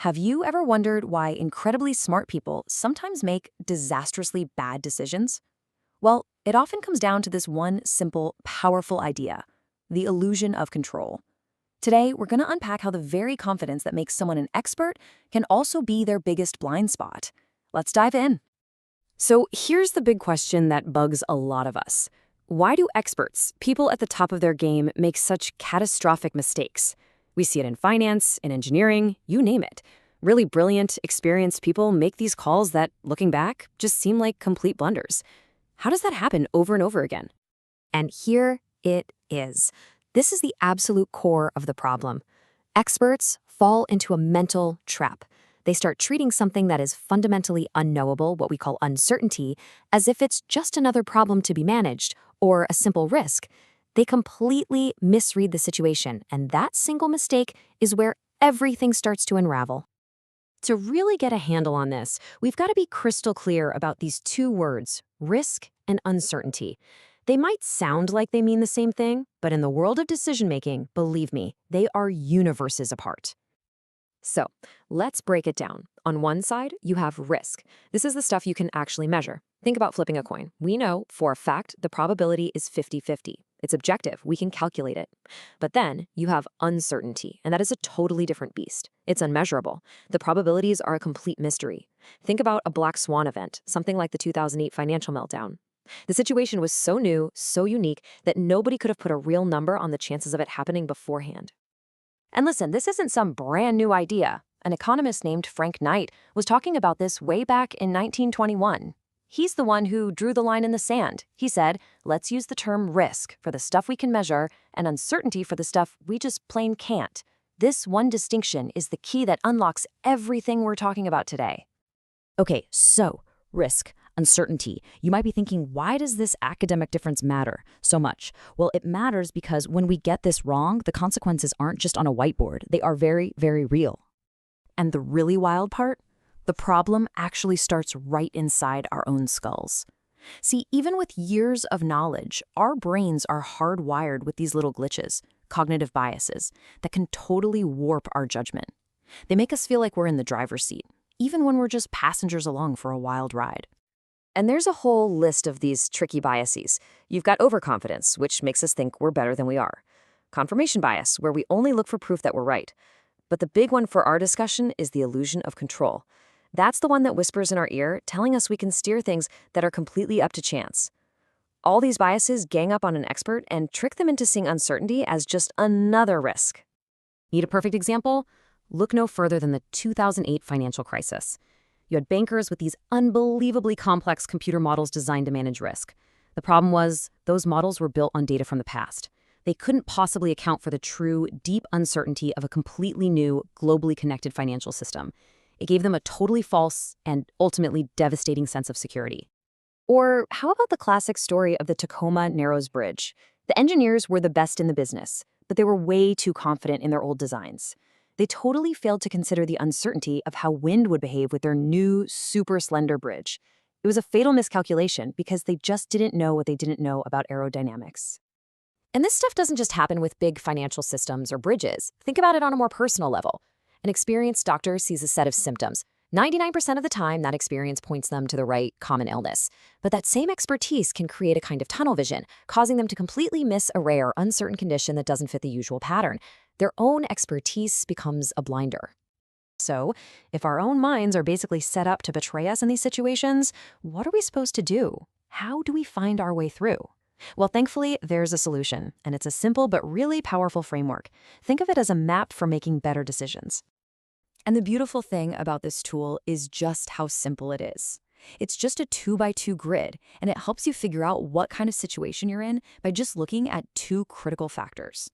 Have you ever wondered why incredibly smart people sometimes make disastrously bad decisions? Well, it often comes down to this one simple, powerful idea: the illusion of control. Today, we're going to unpack how the very confidence that makes someone an expert can also be their biggest blind spot. Let's dive in. So, here's the big question that bugs a lot of us. Why do experts, people at the top of their game, make such catastrophic mistakes? We see it in finance, in engineering, you name it. Really brilliant, experienced people make these calls that, looking back, just seem like complete blunders. How does that happen over and over again? And here it is. This is the absolute core of the problem. Experts fall into a mental trap. They start treating something that is fundamentally unknowable, what we call uncertainty, as if it's just another problem to be managed or a simple risk. They completely misread the situation, and that single mistake is where everything starts to unravel. To really get a handle on this, we've got to be crystal clear about these two words, risk and uncertainty. They might sound like they mean the same thing, but in the world of decision-making, believe me, they are universes apart. So, let's break it down. On one side, you have risk. This is the stuff you can actually measure. Think about flipping a coin. We know, for a fact, the probability is 50-50. It's objective. We can calculate it. But then you have uncertainty, and that is a totally different beast. It's unmeasurable. The probabilities are a complete mystery. Think about a black swan event, something like the 2008 financial meltdown. The situation was so new, so unique, that nobody could have put a real number on the chances of it happening beforehand. And listen, this isn't some brand new idea. An economist named Frank Knight was talking about this way back in 1921. He's the one who drew the line in the sand. He said, let's use the term risk for the stuff we can measure and uncertainty for the stuff we just plain can't. This one distinction is the key that unlocks everything we're talking about today. Okay, so risk, uncertainty. You might be thinking, why does this academic difference matter so much? Well, it matters because when we get this wrong, the consequences aren't just on a whiteboard. They are very, very real. And the really wild part? The problem actually starts right inside our own skulls. See, even with years of knowledge, our brains are hardwired with these little glitches, cognitive biases, that can totally warp our judgment. They make us feel like we're in the driver's seat, even when we're just passengers along for a wild ride. And there's a whole list of these tricky biases. You've got overconfidence, which makes us think we're better than we are. Confirmation bias, where we only look for proof that we're right. But the big one for our discussion is the illusion of control. That's the one that whispers in our ear, telling us we can steer things that are completely up to chance. All these biases gang up on an expert and trick them into seeing uncertainty as just another risk. Need a perfect example? Look no further than the 2008 financial crisis. You had bankers with these unbelievably complex computer models designed to manage risk. The problem was, those models were built on data from the past. They couldn't possibly account for the true, deep uncertainty of a completely new, globally connected financial system. It gave them a totally false and ultimately devastating sense of security. Or how about the classic story of the Tacoma Narrows Bridge? The engineers were the best in the business, but they were way too confident in their old designs. They totally failed to consider the uncertainty of how wind would behave with their new, super slender bridge. It was a fatal miscalculation because they just didn't know what they didn't know about aerodynamics. And this stuff doesn't just happen with big financial systems or bridges. Think about it on a more personal level. An experienced doctor sees a set of symptoms. 99% of the time, that experience points them to the right common illness. But that same expertise can create a kind of tunnel vision, causing them to completely miss a rare, uncertain condition that doesn't fit the usual pattern. Their own expertise becomes a blinder. So, if our own minds are basically set up to betray us in these situations, what are we supposed to do? How do we find our way through? Well, thankfully, there's a solution, and it's a simple but really powerful framework. Think of it as a map for making better decisions. And the beautiful thing about this tool is just how simple it is. It's just a 2x2 grid, and it helps you figure out what kind of situation you're in by just looking at two critical factors.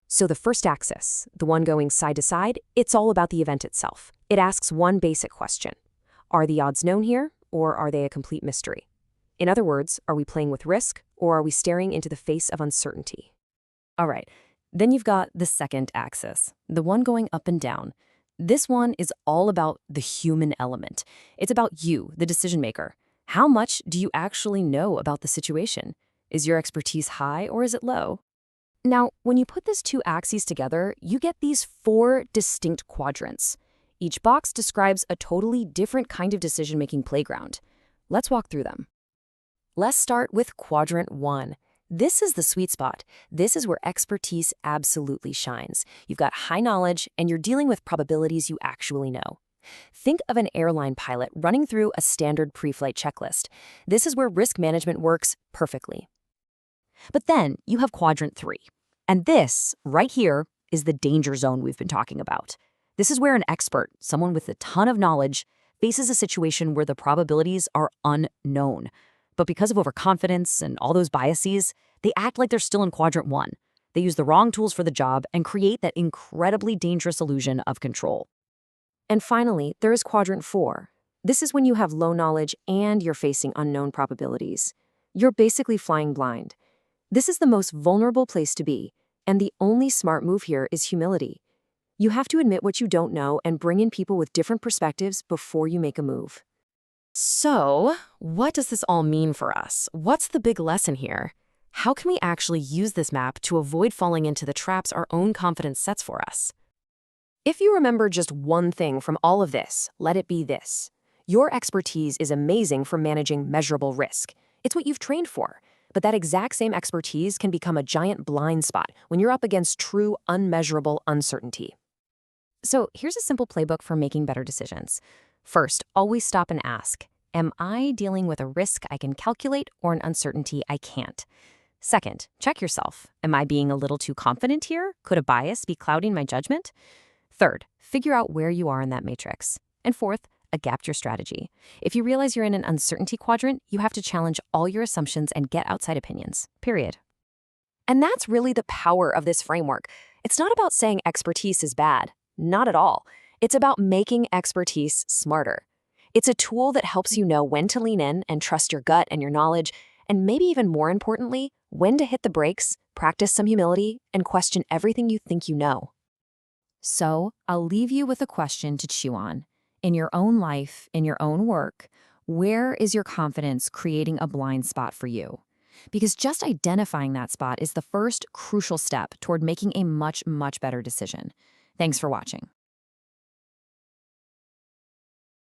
So the first axis, the one going side to side, it's all about the event itself. It asks one basic question. Are the odds known here, or are they a complete mystery? In other words, are we playing with risk, or are we staring into the face of uncertainty? All right, then you've got the second axis, the one going up and down. This one is all about the human element. It's about you, the decision maker. How much do you actually know about the situation? Is your expertise high or is it low? Now, when you put these two axes together, you get these four distinct quadrants. Each box describes a totally different kind of decision-making playground. Let's walk through them. Let's start with quadrant 1. This is the sweet spot. This is where expertise absolutely shines. You've got high knowledge, and you're dealing with probabilities you actually know. Think of an airline pilot running through a standard pre-flight checklist. This is where risk management works perfectly. But then you have quadrant 3. And this, right here, is the danger zone we've been talking about. This is where an expert, someone with a ton of knowledge, faces a situation where the probabilities are unknown. But because of overconfidence and all those biases, they act like they're still in quadrant 1. They use the wrong tools for the job and create that incredibly dangerous illusion of control. And finally, there is quadrant 4. This is when you have low knowledge and you're facing unknown probabilities. You're basically flying blind. This is the most vulnerable place to be, and the only smart move here is humility. You have to admit what you don't know and bring in people with different perspectives before you make a move. So, what does this all mean for us? What's the big lesson here? How can we actually use this map to avoid falling into the traps our own confidence sets for us? If you remember just one thing from all of this, let it be this. Your expertise is amazing for managing measurable risk. It's what you've trained for. But that exact same expertise can become a giant blind spot when you're up against true, unmeasurable uncertainty. So here's a simple playbook for making better decisions. First, always stop and ask, am I dealing with a risk I can calculate or an uncertainty I can't? Second, check yourself. Am I being a little too confident here? Could a bias be clouding my judgment? Third, figure out where you are in that matrix. And fourth, adapt your strategy. If you realize you're in an uncertainty quadrant, you have to challenge all your assumptions and get outside opinions, period. And that's really the power of this framework. It's not about saying expertise is bad. Not at all. It's about making expertise smarter. It's a tool that helps you know when to lean in and trust your gut and your knowledge, and maybe even more importantly, when to hit the brakes, practice some humility, and question everything you think you know. So I'll leave you with a question to chew on. In your own life, in your own work, where is your confidence creating a blind spot for you? Because just identifying that spot is the first crucial step toward making a much, much better decision. Thanks for watching.